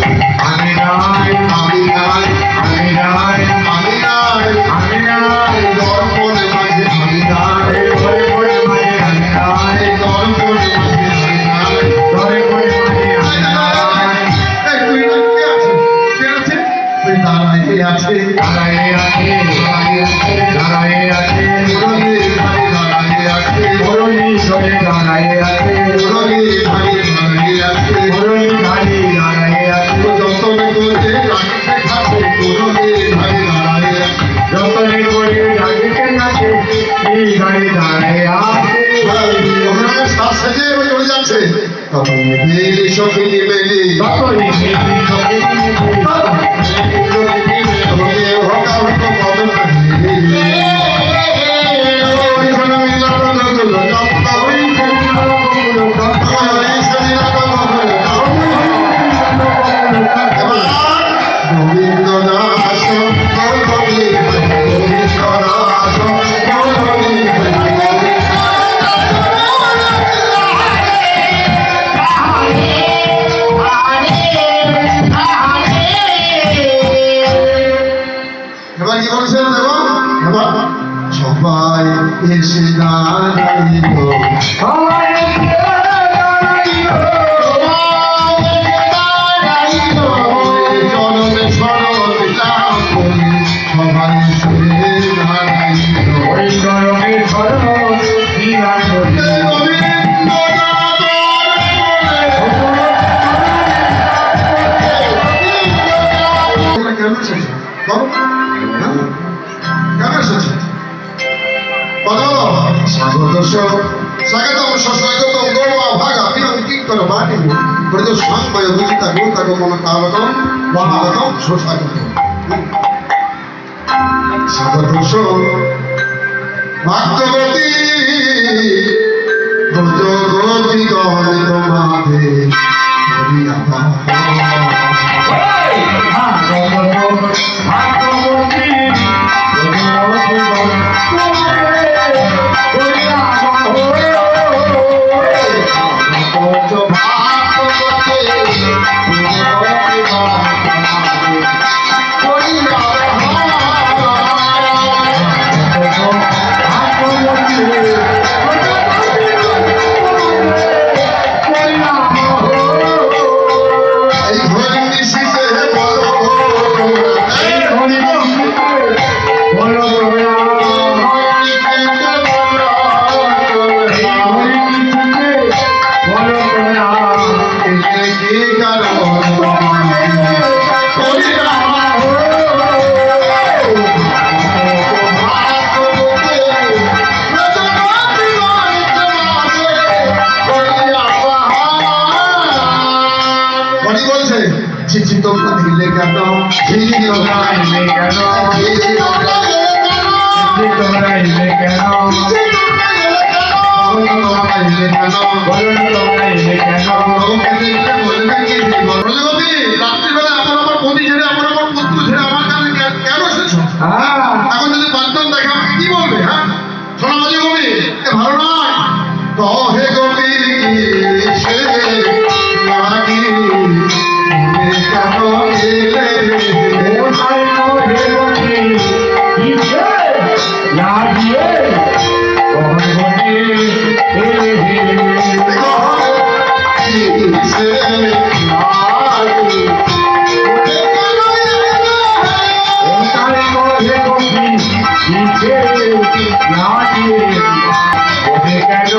আমি নাই, আমি নাই, আমি নাই, আমি নাই, আমি নাই, দর্পণের মাঝে আমি নাই, ঘরে ঘরে মাঝে আমি নাই, দর্পণের মাঝে আমি নাই। ঘরে ঘরে মাঝে আমি নাই। এই তুই না কে আছে? কে আছে? তুই দাঁড়াইয়ে আছে, দাঁড়ায়ে আছে, দাঁড়ায়ে আছে, মুরলীর ধারে দাঁড়াইয়ে আছে, মুরলী সরে দাঁড়ায়ে আছে, মুরলীর ধারে দাঁড়াইয়ে আছে, মুরলী ধারে দাঁড়ায়ে আছে, যতন করে রাখতে থাকে, মুরলীর ধারে দাঁড়াইয়ে আছে। যতনে করে ডাকিতে থাকে, এই ধারে দাঁড়ায়ে আছে। ওখানে সাজ সাজে এবার চলে যাচ্ছে। তবে মেলি সখিনী মেলি, ততই মেঘি চোখে মেঘি, তবে হকা হকা পাবে না মেলি। ওই শোনা মিলা তো নগুলো, চম্পা ওই শোনা নগুলো, চম্পা ওই শোনা নগুলো, এবার গোবিন্দ দাস গৌরী, গোবিন্দ দাস গৌরী, এবার কি বলছেন দেখো, এবার সবাই এসে দাঁড়াইল, সবাই চরণে শরণ লাভ করি, সবাই এসে দাঁড়াইল। ওই গরমে শরণ বিরাজ করি। গোবিন্দ দাস কেন এসেছে? বলো। হ্যাঁ? কেন এসেছে? বলো। স্বাগতম স্বাগতম গৌরবা ভাগা বিনম কীর্তন বাণী ব্রজ সংবয় বুঝিতা গোতাগ মন কালকম স্বাগতম সুস্বাগতম। স্বাগতম ভাগ্যবতী ব্রজ গতি গণ তোমাদের হরিয়া এই ঘরে নিশিতে বলো কি কারণ বলি বলছে চিঠি তোমরা দিলে কেন, চিঠি তোমরা দিলে কেন, চিঠি তোমরা দিলে কেন, তোমরা এলে কেন, চিঠি তোমরা দিলে কেন, তোমরা দিলে কেন, তোমরা এলে কেন, লোকে দেখলে বলবে কি বলবে কবি রাত্রিবেলা আমার পতি ছেড়ে আমার পুত্র ছেড়ে আমার কাছে কেন এসেছো? এখন যদি বান্ধব দেখে আমাকে কি বলবে? হ্যাঁ শোনা বলি কবি এ ভালো নয়। কহে কবি সে লাগি মনে কেন এলে কোথায় নহে গতি, ইচ্ছে লাগিয়ে গহনে এলে হে। সে লাগি মনে কেন এলে? কোথায় নহে গতি, ইচ্ছে লাগিয়ে গহনে কেন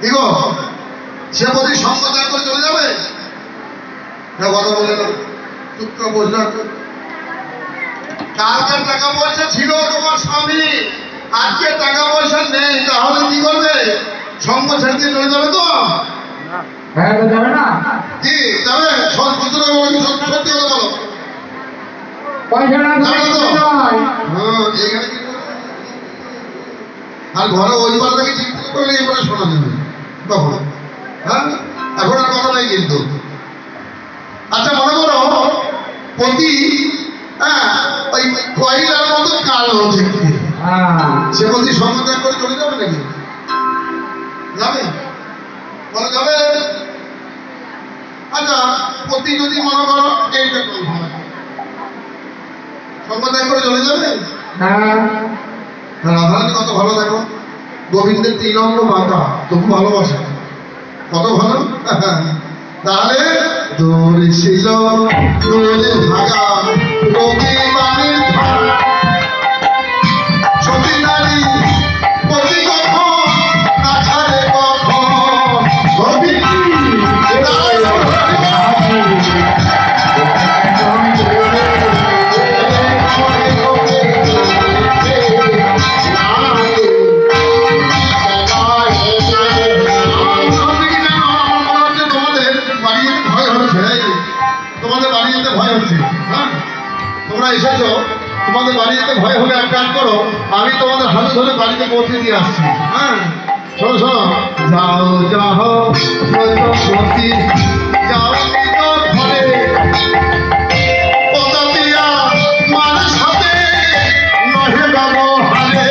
কি গো সে প্রতি সঙ্গ ত্যাগ করে চলে যাবে? কথা বলে না, চুপ করে বসে আছে। কার কার টাকা পয়সা ছিল তোমার স্বামী, আজকে টাকা পয়সা নেই, তাহলে কি করবে? সঙ্গ ছেড়ে দিয়ে চলে যাবে তো? হ্যাঁ তো যাবে না, কি যাবে? সত্যি কথা বলো, সত্যি কথা বলো। পয়সাটা যাবে তো? হ্যাঁ, এখানে কি করবে? আর ঘরে ওই পার থেকে ঠিক করলে এই পারে শোনা যাবে তখন। হ্যাঁ, এখন আর কথা নেই কিন্তু। আচ্ছা মনে করো প্রতি ওই কয়লার মতো কালো দেখতে, সে প্রতি সংযোগ করে চলে যাবে নাকি? যাবে? বলে যাবে? আচ্ছা প্রতি যদি মনে করো এইটা সংযোগ করে চলে যাবে? রাধারানী কত ভালো দেখো, গোবিন্দের 3 অঙ্গ বাঁকা, তবু ভালোবাসে, কত ভালো। তাহলে দোল ছিল দোলে ভাগা রবি বাণীর ধারা, সতী নারী পতি কখন না ছাড়ে কখন, তোমাদের বাড়ি যেতে ভয় হচ্ছে। হ্যাঁ, তোমরা এসেছো, তোমাদের বাড়ি যেতে ভয় হলে এক কাজ করো, আমি তোমাদের হাতে ধরে বাড়িতে পৌঁছে দিয়ে আসছি। হ্যাঁ, শোনো শোনো, যাও যাও ব্রজপতি, যাও নিজ ঘরে, পদাতিয়া মানুষ হাতে নহে ব্যবহারে,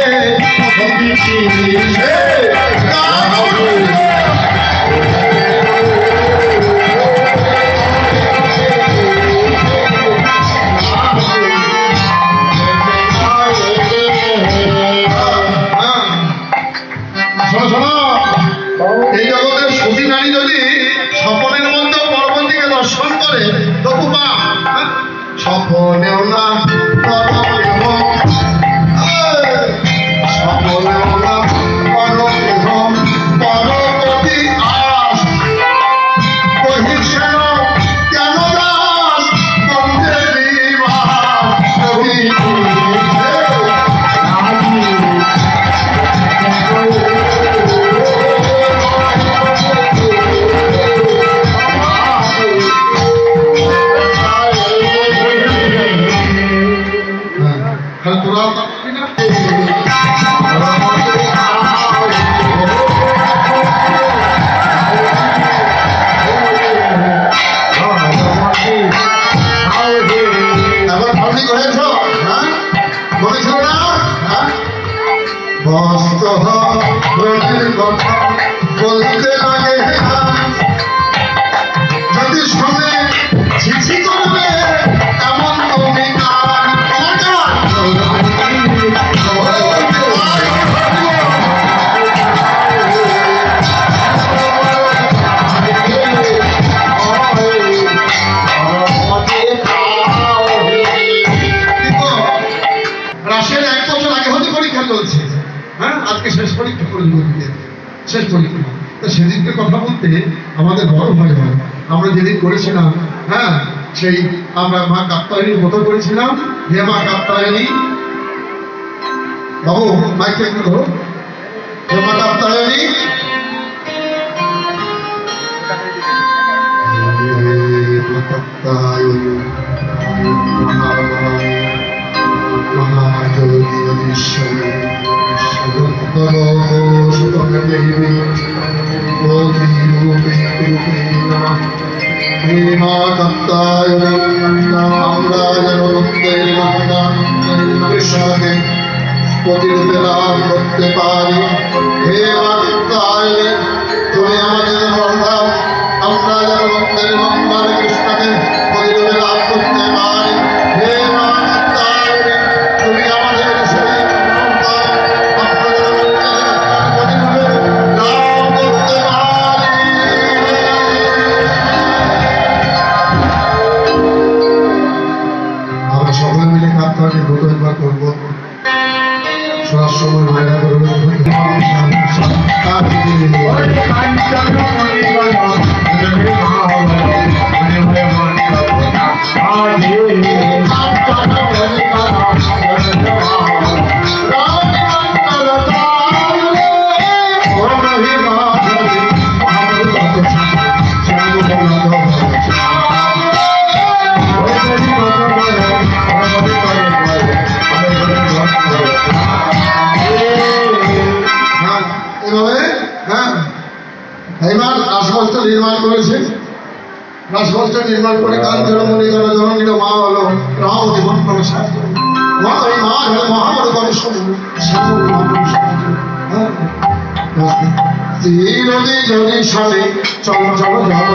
এই জগতের সতী নারী যদি স্বপনের মধ্যে পরবর্তীকে দর্শন করে তবু মা স্বপনেও না স্বপনেও না পরবর্তী আস বহিষ্যেন কেন দাস বন্ধে এবার ভাবলি করেছ? হ্যাঁ, বলেছিল না? হ্যাঁ, বস্ত রোগের কথা বলতে লাগে, যদি শুনে ঝিঝি করবে এমন তুমি কান, রাশের 1 বছর আগে হতে পরীক্ষা চলছে। হ্যাঁ, আজকে শেষ পরীক্ষা করে শেষ পরীক্ষা। তো সেদিনকে কথা বলতে আমাদের বড় ভয় হয়। আমরা যেদিন করেছিলাম, হ্যাঁ, সেই আমরা মা কাত্তায়নীর মতো করেছিলাম। হে মা কাত্তায়নী, বাবু মাইকে একটু ধরো। হে মা কাত্তায়নী, প্রতিরূপে লাভ করতে পারি। হে কাত্তায়নী, তুমি আমাদের মঙ্গল, আমরা যেন ভক্তের মঙ্গল কৃষ্ণকে প্রতিরূপে লাভ করতে পারি। হে কাত্তায়নী, তুমি আমাদের সেই মঙ্গল, আমরা যেন ভক্তের প্রতিরূপে লাভ করতে পারি। আমরা সকলে মিলে কাত্তায়নী ব্রত করবো। সব সময় মায়েরা এভাবে, হ্যাঁ, এইবার রাসমঞ্চ নির্মাণ করেছে। রাসমঞ্চ নির্মাণ করে গান জনমণি গান জননীর মা হলো রামতি মন্ত্র সাহায্য মা ওই মা হলো মহাবড় গণেশ নদী যদি সাথে চল চল জল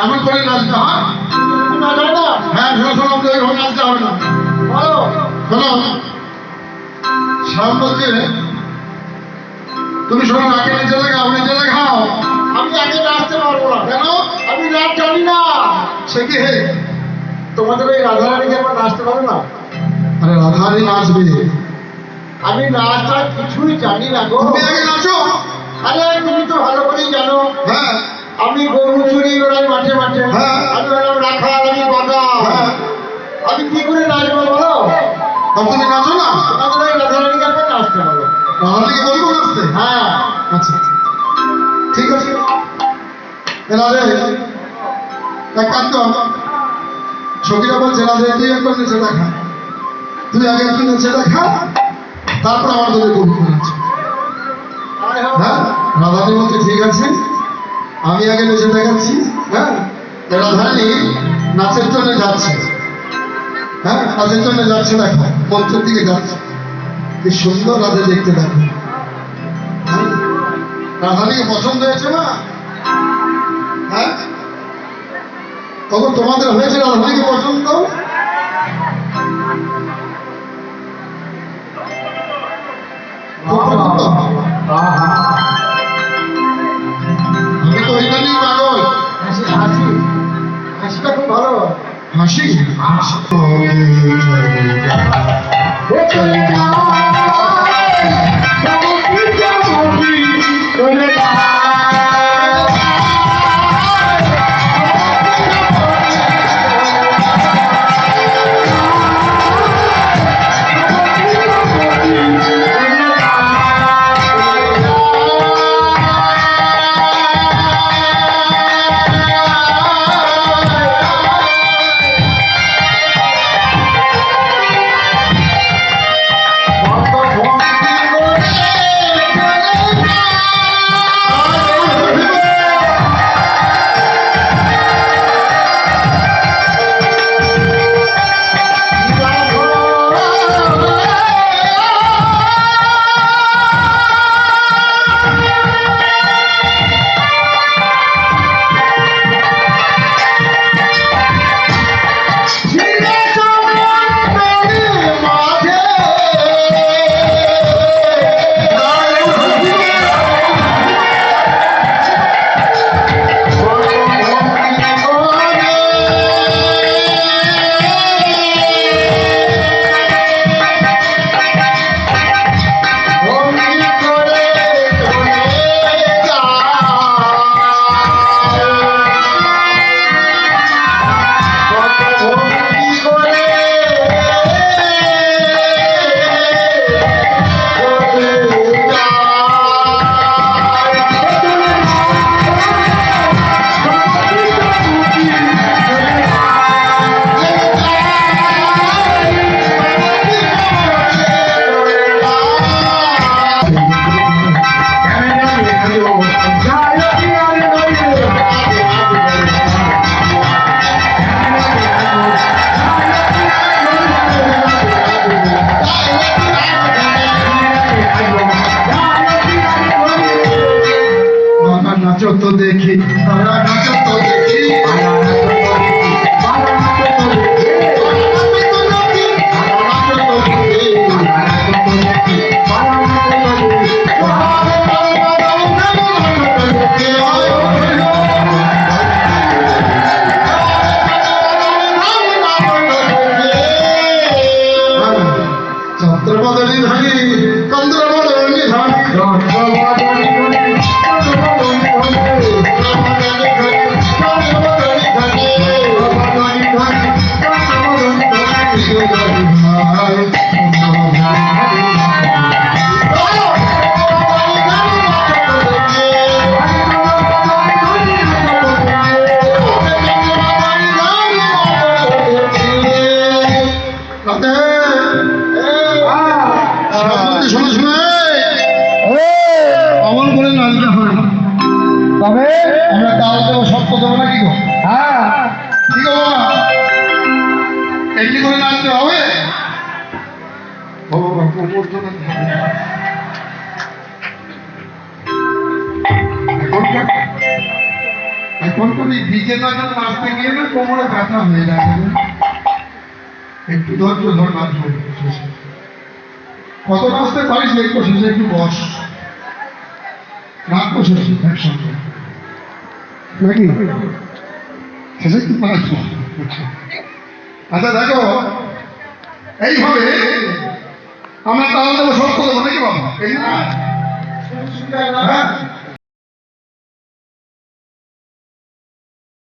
এমন করে নাচতে হয় না যায় না। হ্যাঁ শোনো ওইভাবে নাচতে হবে না। শোনো শ্যাম বলছে তুমি শোনো আগে নিচে লাগাও নিচে লাগাও। আমি আগে নাচতে পারবো না। কেন? আমি নাচ জানি না। সে কি হে তোমাদের ওই রাধারানীকে একবার নাচতে পারো না? আরে রাধারানী নাচবে। আমি নাচটা কিছুই জানি না গো। তুমি আগে নাচো। আরে তুমি তো ভালো করেই জানো। হ্যাঁ আমি গরু চুরি বেড়াই মাঠে মাঠে। আমি হলাম রাখাল, আমি বাগা। আমি কি করে নাচবো বলো? তুমি নাচো না? তোমাদের ওই রাধারানীকে একবার নাচতে পারো। রাধারানীকে বলবো নাচতে? হ্যাঁ আচ্ছা ঠিক আছে। রাধে এক কাজ কর, সখীরা বলছে রাধে তুই একবার নেচে দেখা, তুই আগে একটু নেচে দেখা, তারপর আমার তোদের করবো নাচ। হ্যাঁ রাধারানী বলছে ঠিক আছে আমি আগে নেচে দেখাচ্ছি। হ্যাঁ রাধারানী নাচের জন্য যাচ্ছে। হ্যাঁ নাচের জন্য যাচ্ছে, দেখো মঞ্চের দিকে যাচ্ছে, কি সুন্দর রাধে দেখতে দেখো। রাধারানীকে পছন্দ হয়েছে না? হ্যাঁ তখন তোমাদের হয়েছে রাধারানীকে পছন্দ? আমি তো ওইখানেই পাগল। হাসিটা খুব ভালো। হাসি শোনো শোনো অমন করে নাচতে হবে না। তবে আমরা তাল দেবো শর্ত দেবো না কি গো? হ্যাঁ কি গো বাবা এমনি করে নাচতে হবে? ও বাবা, কোমর তো নাচতে হবে। এখন তো এই ডিজে নাচন নাচতে গিয়ে না কোমরে ব্যথা হয়ে যাচ্ছে। একটু ধৈর্য ধর নাচবো শেষে। কত নাচতে পারিস একটু শেষে একটু বস নাচবো শেষে একসঙ্গে নাকি শেষে একটু নাচবো। আচ্ছা দেখো এইভাবে আমরা তাল দেবো শর্ত দেবো নাকি বাবা? এই না? হ্যাঁ